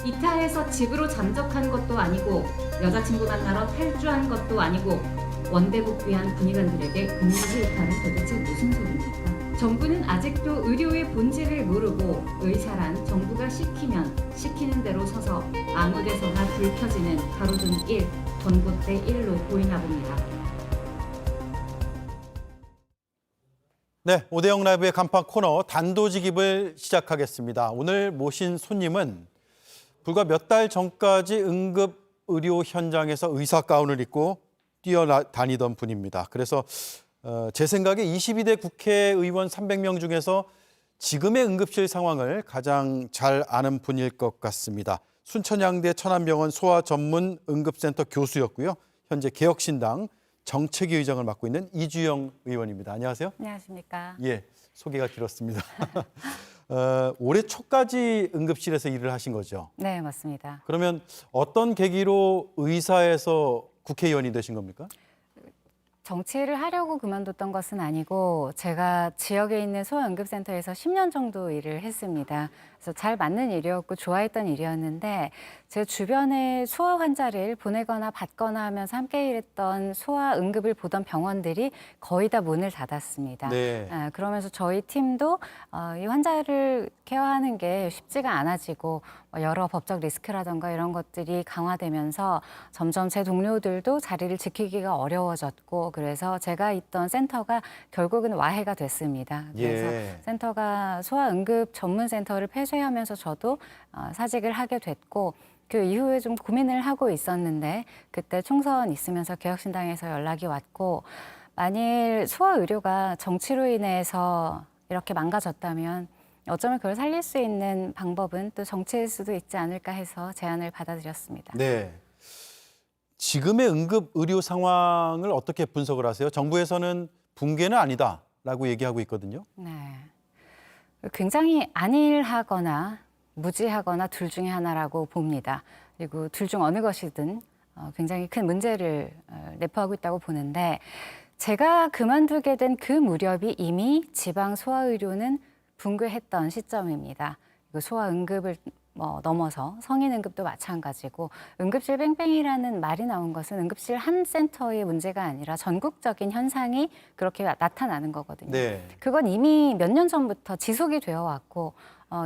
이타해서 집으로 잠적한 것도 아니고 여자친구 만나러 탈주한 것도 아니고 원대복귀한 군의관들에게 근무지 이탈은 도대체 무슨 소리입니까? 정부는 아직도 의료의 본질을 모르고 의사란 정부가 시키면 시키는 대로 서서 아무 데서나 불 켜지는 가로등 1, 전봇대 1로 보이나 봅니다. 네, 오대영 라이브의 간판 코너 단도직입을 시작하겠습니다. 오늘 모신 손님은 불과 몇 달 전까지 응급 의료 현장에서 의사 가운을 입고 뛰어다니던 분입니다. 그래서 제 생각에 22대 국회의원 300명 중에서 지금의 응급실 상황을 가장 잘 아는 분일 것 같습니다. 순천향대 천안병원 소아전문응급센터 교수였고요. 현재 개혁신당 정책위 의장을 맡고 있는 이주영 의원입니다. 안녕하세요. 안녕하십니까. 예, 소개가 길었습니다. 올해 초까지 응급실에서 일을 하신 거죠? 네, 맞습니다. 그러면 어떤 계기로 의사에서 국회의원이 되신 겁니까? 정치를 하려고 그만뒀던 것은 아니고 제가 지역에 있는 소아응급센터에서 10년 정도 일을 했습니다. 그래서 잘 맞는 일이었고 좋아했던 일이었는데 제 주변에 소아 환자를 보내거나 받거나 하면서 함께 일했던 소아응급을 보던 병원들이 거의 다 문을 닫았습니다. 네. 그러면서 저희 팀도 이 환자를 케어하는 게 쉽지가 않아지고 여러 법적 리스크라든가 이런 것들이 강화되면서 점점 제 동료들도 자리를 지키기가 어려워졌고 그래서 제가 있던 센터가 결국은 와해가 됐습니다. 그래서 예. 센터가 소아응급 전문센터를 폐쇄하면서 저도 사직을 하게 됐고 그 이후에 좀 고민을 하고 있었는데 그때 총선 있으면서 개혁신당에서 연락이 왔고 만일 소아의료가 정치로 인해서 이렇게 망가졌다면 어쩌면 그걸 살릴 수 있는 방법은 또 정치일 수도 있지 않을까 해서 제안을 받아들였습니다. 네. 지금의 응급 의료 상황을 어떻게 분석을 하세요? 정부에서는 붕괴는 아니다라고 얘기하고 있거든요. 네. 굉장히 안일하거나 무지하거나 둘 중에 하나라고 봅니다. 그리고 둘 중 어느 것이든 굉장히 큰 문제를 내포하고 있다고 보는데 제가 그만두게 된 그 무렵이 이미 지방 소아의료는 붕괴했던 시점입니다. 소아응급을 넘어서 성인응급도 마찬가지고 응급실 뺑뺑이라는 말이 나온 것은 응급실 한 센터의 문제가 아니라 전국적인 현상이 그렇게 나타나는 거거든요. 네. 그건 이미 몇 년 전부터 지속이 되어 왔고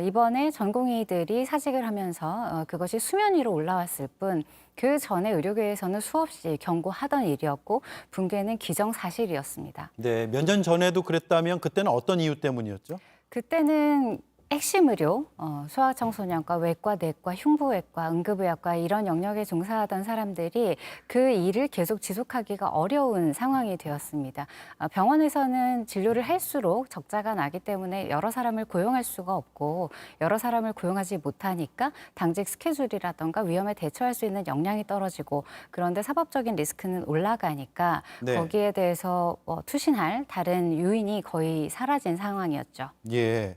이번에 전공의들이 사직을 하면서 그것이 수면 위로 올라왔을 뿐 그 전에 의료계에서는 수없이 경고하던 일이었고 붕괴는 기정사실이었습니다. 네, 몇 년 전에도 그랬다면 그때는 어떤 이유 때문이었죠? 그때는 핵심 의료, 소아청소년과 외과, 내과, 흉부외과, 응급의학과 이런 영역에 종사하던 사람들이 그 일을 계속 지속하기가 어려운 상황이 되었습니다. 병원에서는 진료를 할수록 적자가 나기 때문에 여러 사람을 고용할 수가 없고 여러 사람을 고용하지 못하니까 당직 스케줄이라던가 위험에 대처할 수 있는 역량이 떨어지고 그런데 사법적인 리스크는 올라가니까 네. 거기에 대해서 투신할 다른 요인이 거의 사라진 상황이었죠. 예.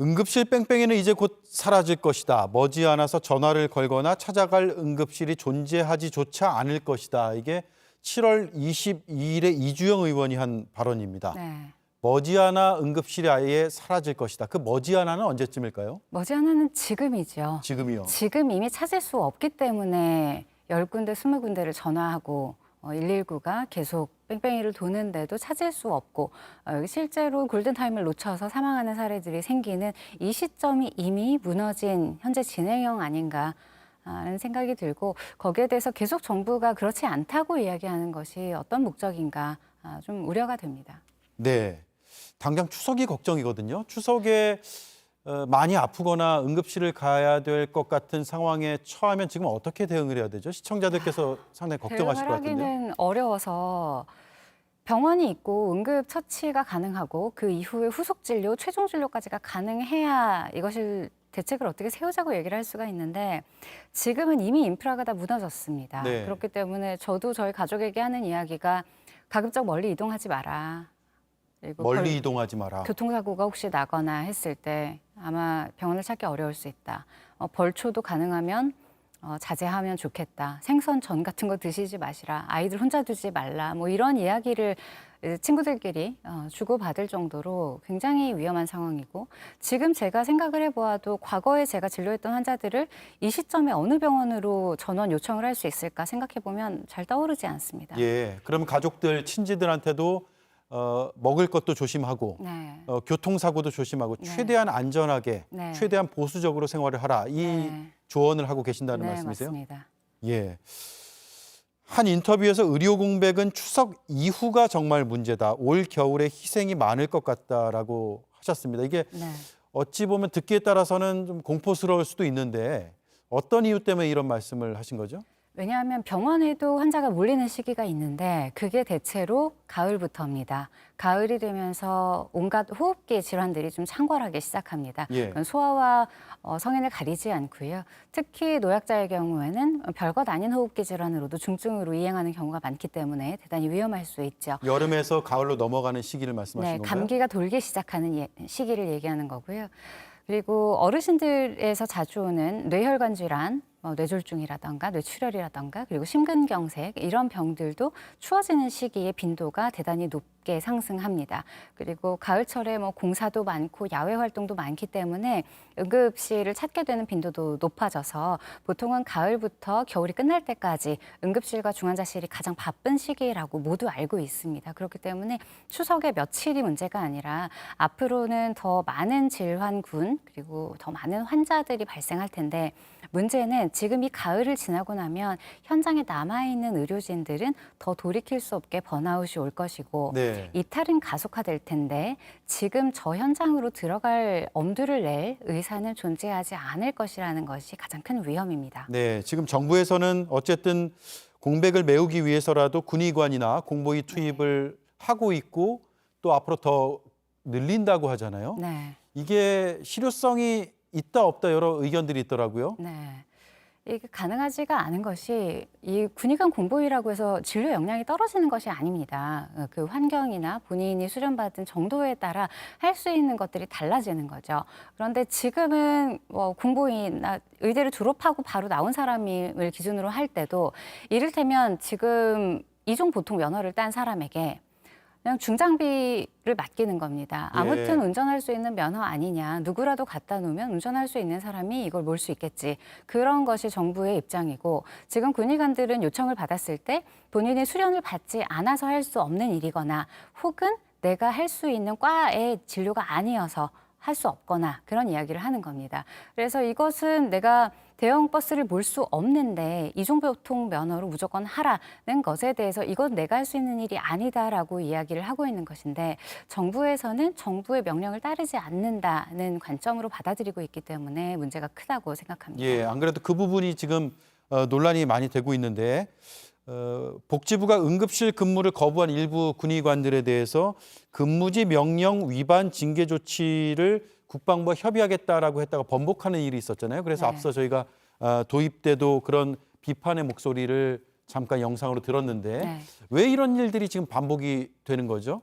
응급실 뺑뺑이는 이제 곧 사라질 것이다. 머지않아서 전화를 걸거나 찾아갈 응급실이 존재하지조차 않을 것이다. 이게 7월 22일에 이주영 의원이 한 발언입니다. 네. 머지않아 응급실이 아예 사라질 것이다. 그 머지않아는 언제쯤일까요? 머지않아는 지금이죠. 지금이요. 지금 이미 찾을 수 없기 때문에 10군데, 20군데를 전화하고 119가 계속 뺑뺑이를 도는데도 찾을 수 없고 실제로 골든타임을 놓쳐서 사망하는 사례들이 생기는 이 시점이 이미 무너진 현재 진행형 아닌가 하는 생각이 들고 거기에 대해서 계속 정부가 그렇지 않다고 이야기하는 것이 어떤 목적인가 좀 우려가 됩니다. 네. 당장 추석이 걱정이거든요. 추석에 많이 아프거나 응급실을 가야 될 것 같은 상황에 처하면 지금 어떻게 대응을 해야 되죠? 시청자들께서 상당히 걱정하실 것 같은데요. 대응을 하기는 어려워서 병원이 있고 응급 처치가 가능하고 그 이후에 후속 진료, 최종 진료까지가 가능해야 이것을 대책을 어떻게 세우자고 얘기를 할 수가 있는데 지금은 이미 인프라가 다 무너졌습니다. 네. 그렇기 때문에 저도 저희 가족에게 하는 이야기가 가급적 멀리 이동하지 마라. 그리고 멀리 이동하지 마라. 교통사고가 혹시 나거나 했을 때 아마 병원을 찾기 어려울 수 있다. 벌초도 가능하면 자제하면 좋겠다. 생선 전 같은 거 드시지 마시라. 아이들 혼자 두지 말라. 뭐 이런 이야기를 이제 친구들끼리 주고받을 정도로 굉장히 위험한 상황이고 지금 제가 생각을 해보아도 과거에 제가 진료했던 환자들을 이 시점에 어느 병원으로 전원 요청을 할 수 있을까 생각해보면 잘 떠오르지 않습니다. 예, 그럼 가족들, 친지들한테도 먹을 것도 조심하고 네. 교통사고도 조심하고 네. 최대한 안전하게, 네. 최대한 보수적으로 생활을 하라. 이 네. 조언을 하고 계신다는 네, 말씀이세요? 맞습니다. 예. 한 인터뷰에서 의료 공백은 추석 이후가 정말 문제다. 올 겨울에 희생이 많을 것 같다라고 하셨습니다. 이게 네. 어찌 보면 듣기에 따라서는 좀 공포스러울 수도 있는데 어떤 이유 때문에 이런 말씀을 하신 거죠? 왜냐하면 병원에도 환자가 몰리는 시기가 있는데 그게 대체로 가을부터입니다. 가을이 되면서 온갖 호흡기 질환들이 좀 창궐하기 시작합니다. 예. 그건 소아와 성인을 가리지 않고요. 특히 노약자의 경우에는 별것 아닌 호흡기 질환으로도 중증으로 이행하는 경우가 많기 때문에 대단히 위험할 수 있죠. 여름에서 가을로 넘어가는 시기를 말씀하시는 네, 건가요? 감기가 돌기 시작하는 시기를 얘기하는 거고요. 그리고 어르신들에서 자주 오는 뇌혈관 질환, 뇌졸중이라던가 뇌출혈이라던가 그리고 심근경색 이런 병들도 추워지는 시기에 빈도가 대단히 높게 상승합니다. 그리고 가을철에 공사도 많고 야외 활동도 많기 때문에 응급실을 찾게 되는 빈도도 높아져서 보통은 가을부터 겨울이 끝날 때까지 응급실과 중환자실이 가장 바쁜 시기라고 모두 알고 있습니다. 그렇기 때문에 추석에 며칠이 문제가 아니라 앞으로는 더 많은 질환군 그리고 더 많은 환자들이 발생할 텐데 문제는 지금 이 가을을 지나고 나면 현장에 남아있는 의료진들은 더 돌이킬 수 없게 번아웃이 올 것이고 네. 이탈은 가속화될 텐데 지금 저 현장으로 들어갈 엄두를 낼 의사는 존재하지 않을 것이라는 것이 가장 큰 위험입니다. 네, 지금 정부에서는 어쨌든 공백을 메우기 위해서라도 군의관이나 공보위 투입을 하고 있고 또 앞으로 더 늘린다고 하잖아요. 네. 이게 실효성이 있다 없다 여러 의견들이 있더라고요. 네. 이게 가능하지가 않은 것이 이 군의관 공보위라고 해서 진료 역량이 떨어지는 것이 아닙니다. 그 환경이나 본인이 수련받은 정도에 따라 할 수 있는 것들이 달라지는 거죠. 그런데 지금은 공보위나 의대를 졸업하고 바로 나온 사람을 기준으로 할 때도 이를테면 지금 이종 보통 면허를 딴 사람에게 그냥 중장비를 맡기는 겁니다. 아무튼 예. 운전할 수 있는 면허 아니냐. 누구라도 갖다 놓으면 운전할 수 있는 사람이 이걸 몰 수 있겠지. 그런 것이 정부의 입장이고 지금 군의관들은 요청을 받았을 때 본인이 수련을 받지 않아서 할 수 없는 일이거나 혹은 내가 할 수 있는 과의 진료가 아니어서 할 수 없거나 그런 이야기를 하는 겁니다. 그래서 이것은 내가 대형 버스를 몰 수 없는데 이종보통 면허로 무조건 하라는 것에 대해서 이건 내가 할 수 있는 일이 아니다라고 이야기를 하고 있는 것인데 정부에서는 정부의 명령을 따르지 않는다는 관점으로 받아들이고 있기 때문에 문제가 크다고 생각합니다. 예, 안 그래도 그 부분이 지금 논란이 많이 되고 있는데 복지부가 응급실 근무를 거부한 일부 군의관들에 대해서 근무지 명령 위반 징계 조치를 국방부와 협의하겠다라고 했다가 번복하는 일이 있었잖아요. 그래서 네. 앞서 저희가 도입 때도 그런 비판의 목소리를 잠깐 영상으로 들었는데 네. 왜 이런 일들이 지금 반복이 되는 거죠?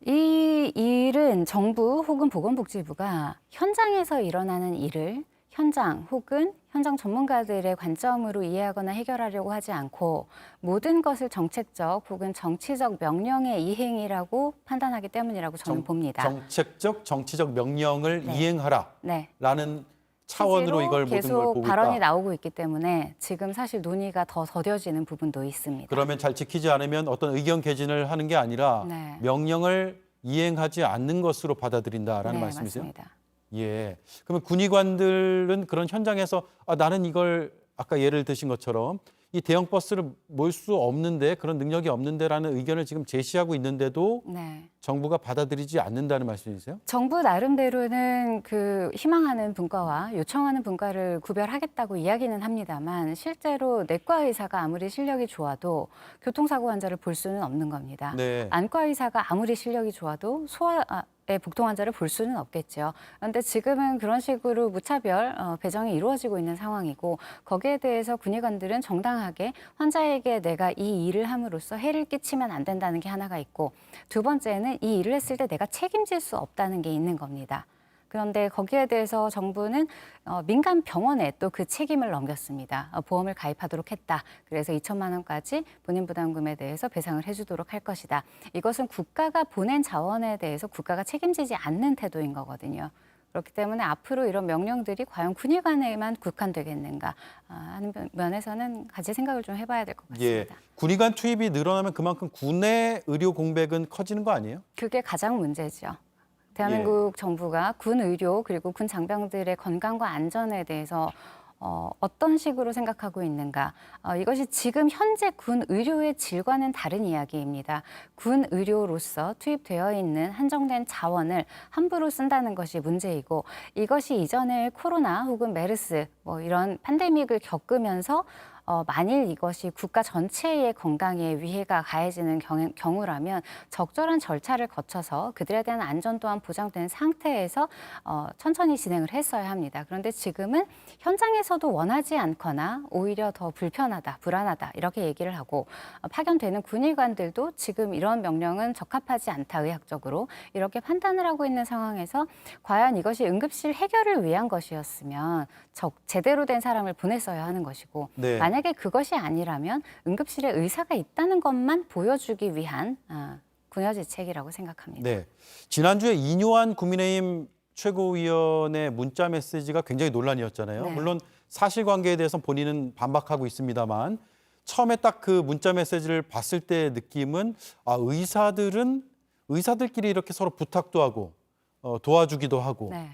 이 일은 정부 혹은 보건복지부가 현장에서 일어나는 일을 현장 혹은 현장 전문가들의 관점으로 이해하거나 해결하려고 하지 않고 모든 것을 정책적 혹은 정치적 명령의 이행이라고 판단하기 때문이라고 저는 봅니다. 정책적, 정치적 명령을 네. 이행하라라는 네. 차원으로 이걸 모든 걸 계속 보고 발언이 있다. 나오고 있기 때문에 지금 사실 논의가 더 더뎌지는 부분도 있습니다. 그러면 잘 지키지 않으면 어떤 의견 개진을 하는 게 아니라 네. 명령을 이행하지 않는 것으로 받아들인다라는 네, 말씀이세요? 맞습니다. 예. 그러면 군의관들은 그런 현장에서 나는 이걸 아까 예를 드신 것처럼 이 대형 버스를 몰 수 없는데 그런 능력이 없는데라는 의견을 지금 제시하고 있는데도 네. 정부가 받아들이지 않는다는 말씀이세요? 정부 나름대로는 그 희망하는 분과와 요청하는 분과를 구별하겠다고 이야기는 합니다만 실제로 내과 의사가 아무리 실력이 좋아도 교통사고 환자를 볼 수는 없는 겁니다. 네. 안과 의사가 아무리 실력이 좋아도 소아의 복통 환자를 볼 수는 없겠죠. 그런데 지금은 그런 식으로 무차별 배정이 이루어지고 있는 상황이고 거기에 대해서 군의관들은 정당하게 환자에게 내가 이 일을 함으로써 해를 끼치면 안 된다는 게 하나가 있고 두 번째는 이 일을 했을 때 내가 책임질 수 없다는 게 있는 겁니다. 그런데 거기에 대해서 정부는 민간 병원에 또 그 책임을 넘겼습니다. 보험을 가입하도록 했다. 그래서 2천만 원까지 본인 부담금에 대해서 배상을 해주도록 할 것이다. 이것은 국가가 보낸 자원에 대해서 국가가 책임지지 않는 태도인 거거든요. 그렇기 때문에 앞으로 이런 명령들이 과연 군의관에만 국한되겠는가 하는 면에서는 같이 생각을 좀 해봐야 될 것 예, 같습니다. 군의관 투입이 늘어나면 그만큼 군의 의료 공백은 커지는 거 아니에요? 그게 가장 문제죠. 대한민국 정부가 군 의료 그리고 군 장병들의 건강과 안전에 대해서 어떤 식으로 생각하고 있는가. 이것이 지금 현재 군 의료의 질과는 다른 이야기입니다. 군 의료로서 투입되어 있는 한정된 자원을 함부로 쓴다는 것이 문제이고 이것이 이전에 코로나 혹은 메르스 이런 팬데믹을 겪으면서 만일 이것이 국가 전체의 건강에 위해가 가해지는 경우라면 적절한 절차를 거쳐서 그들에 대한 안전 또한 보장된 상태에서 천천히 진행을 했어야 합니다. 그런데 지금은 현장에서도 원하지 않거나 오히려 더 불편하다, 불안하다 이렇게 얘기를 하고 파견되는 군의관들도 지금 이런 명령은 적합하지 않다, 의학적으로 이렇게 판단을 하고 있는 상황에서 과연 이것이 응급실 해결을 위한 것이었으면 제대로 된 사람을 보냈어야 하는 것이고 네. 만약에 그것이 아니라면 응급실에 의사가 있다는 것만 보여주기 위한 군여지책이라고 생각합니다. 네. 지난주에 이뇨한 국민의힘 최고위원의 문자 메시지가 굉장히 논란이었잖아요. 네. 물론 사실관계에 대해서 본인은 반박하고 있습니다만 처음에 딱 그 문자 메시지를 봤을 때의 느낌은 의사들은 의사들끼리 이렇게 서로 부탁도 하고 도와주기도 하고 네.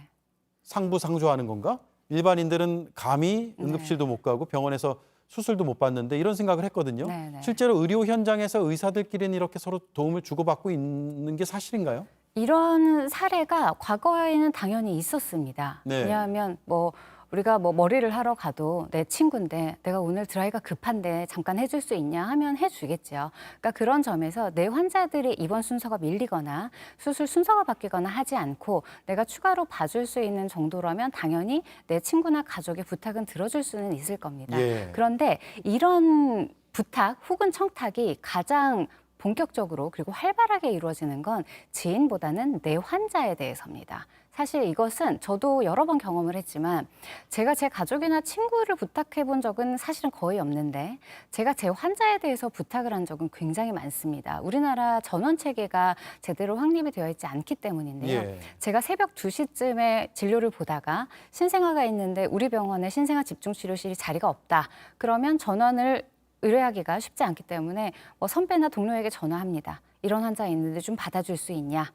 상부상조하는 건가? 일반인들은 감히 응급실도 못 가고 병원에서 수술도 못 받는데 이런 생각을 했거든요. 네. 실제로 의료 현장에서 의사들끼리는 이렇게 서로 도움을 주고받고 있는 게 사실인가요? 이런 사례가 과거에는 당연히 있었습니다. 네. 왜냐하면 우리가 머리를 하러 가도 내 친구인데 내가 오늘 드라이가 급한데 잠깐 해줄 수 있냐 하면 해주겠죠. 그러니까 그런 점에서 내 환자들의 입원 순서가 밀리거나 수술 순서가 바뀌거나 하지 않고 내가 추가로 봐줄 수 있는 정도라면 당연히 내 친구나 가족의 부탁은 들어줄 수는 있을 겁니다. 예. 그런데 이런 부탁 혹은 청탁이 가장 본격적으로 그리고 활발하게 이루어지는 건 지인보다는 내 환자에 대해서입니다. 사실 이것은 저도 여러 번 경험을 했지만 제가 제 가족이나 친구를 부탁해 본 적은 사실은 거의 없는데 제가 제 환자에 대해서 부탁을 한 적은 굉장히 많습니다. 우리나라 전원 체계가 제대로 확립이 되어 있지 않기 때문인데요. 예. 제가 새벽 2시쯤에 진료를 보다가 신생아가 있는데 우리 병원에 신생아 집중치료실이 자리가 없다. 그러면 전원을 의뢰하기가 쉽지 않기 때문에 선배나 동료에게 전화합니다. 이런 환자 있는데 좀 받아줄 수 있냐.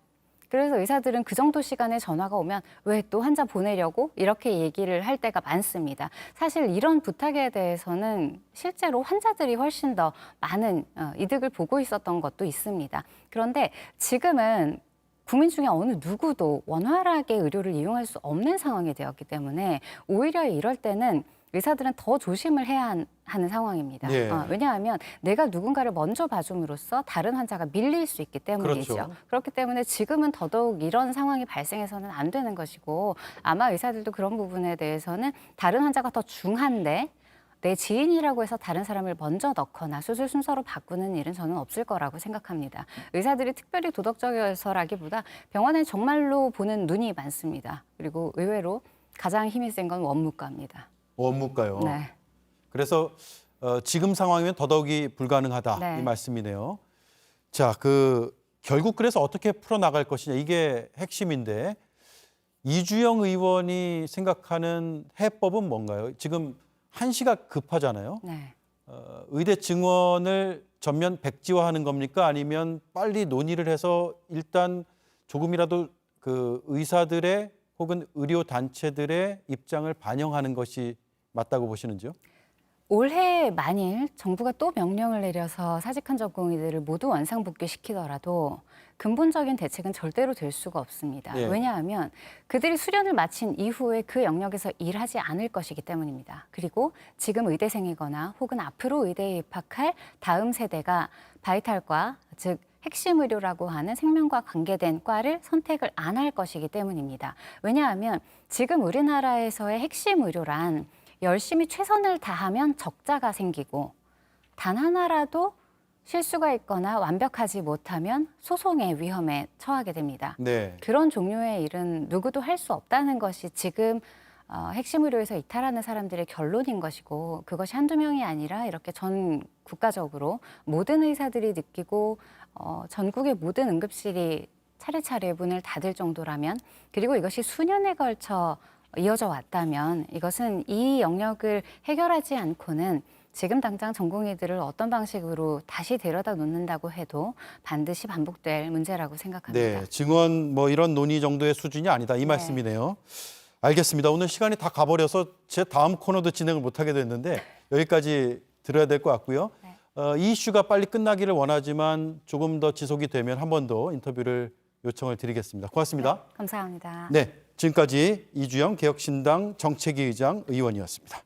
그래서 의사들은 그 정도 시간에 전화가 오면 왜 또 환자 보내려고 이렇게 얘기를 할 때가 많습니다. 사실 이런 부탁에 대해서는 실제로 환자들이 훨씬 더 많은 이득을 보고 있었던 것도 있습니다. 그런데 지금은 국민 중에 어느 누구도 원활하게 의료를 이용할 수 없는 상황이 되었기 때문에 오히려 이럴 때는 의사들은 더 조심을 해야 하는 상황입니다. 예. 왜냐하면 내가 누군가를 먼저 봐줌으로써 다른 환자가 밀릴 수 있기 때문이죠. 그렇죠. 그렇기 때문에 지금은 더더욱 이런 상황이 발생해서는 안 되는 것이고 아마 의사들도 그런 부분에 대해서는 다른 환자가 더 중한데 내 지인이라고 해서 다른 사람을 먼저 넣거나 수술 순서로 바꾸는 일은 저는 없을 거라고 생각합니다. 의사들이 특별히 도덕적이어서라기보다 병원에 정말로 보는 눈이 많습니다. 그리고 의외로 가장 힘이 센 건 원무과입니다. 원무과요. 네. 그래서 지금 상황이면 더더욱이 불가능하다 네. 이 말씀이네요. 자, 결국 그래서 어떻게 풀어나갈 것이냐 이게 핵심인데 이주영 의원이 생각하는 해법은 뭔가요? 지금 한시가 급하잖아요. 네. 의대 증원을 전면 백지화하는 겁니까? 아니면 빨리 논의를 해서 일단 조금이라도 그 의사들의 혹은 의료 단체들의 입장을 반영하는 것이 맞다고 보시는지요? 올해 만일 정부가 또 명령을 내려서 사직한 전공의들을 모두 원상복귀시키더라도 근본적인 대책은 절대로 될 수가 없습니다. 예. 왜냐하면 그들이 수련을 마친 이후에 그 영역에서 일하지 않을 것이기 때문입니다. 그리고 지금 의대생이거나 혹은 앞으로 의대에 입학할 다음 세대가 바이탈과 즉 핵심 의료라고 하는 생명과 관계된 과를 선택을 안 할 것이기 때문입니다. 왜냐하면 지금 우리나라에서의 핵심 의료란 열심히 최선을 다하면 적자가 생기고 단 하나라도 실수가 있거나 완벽하지 못하면 소송의 위험에 처하게 됩니다. 네. 그런 종류의 일은 누구도 할 수 없다는 것이 지금 핵심 의료에서 이탈하는 사람들의 결론인 것이고, 그것이 한두 명이 아니라 이렇게 전 국가적으로 모든 의사들이 느끼고 전국의 모든 응급실이 차례차례 문을 닫을 정도라면, 그리고 이것이 수년에 걸쳐 이어져 왔다면, 이것은 이 영역을 해결하지 않고는 지금 당장 전공의들을 어떤 방식으로 다시 데려다 놓는다고 해도 반드시 반복될 문제라고 생각합니다. 네, 증언 뭐 이런 논의 정도의 수준이 아니다 이 말씀이네요. 알겠습니다. 오늘 시간이 다 가버려서 제 다음 코너도 진행을 못하게 됐는데 여기까지 들어야 될 것 같고요. 이 이슈가 빨리 끝나기를 원하지만 조금 더 지속이 되면 한 번 더 인터뷰를 요청을 드리겠습니다. 고맙습니다. 네, 감사합니다. 네, 지금까지 이주영 개혁신당 정책위 의장 의원이었습니다.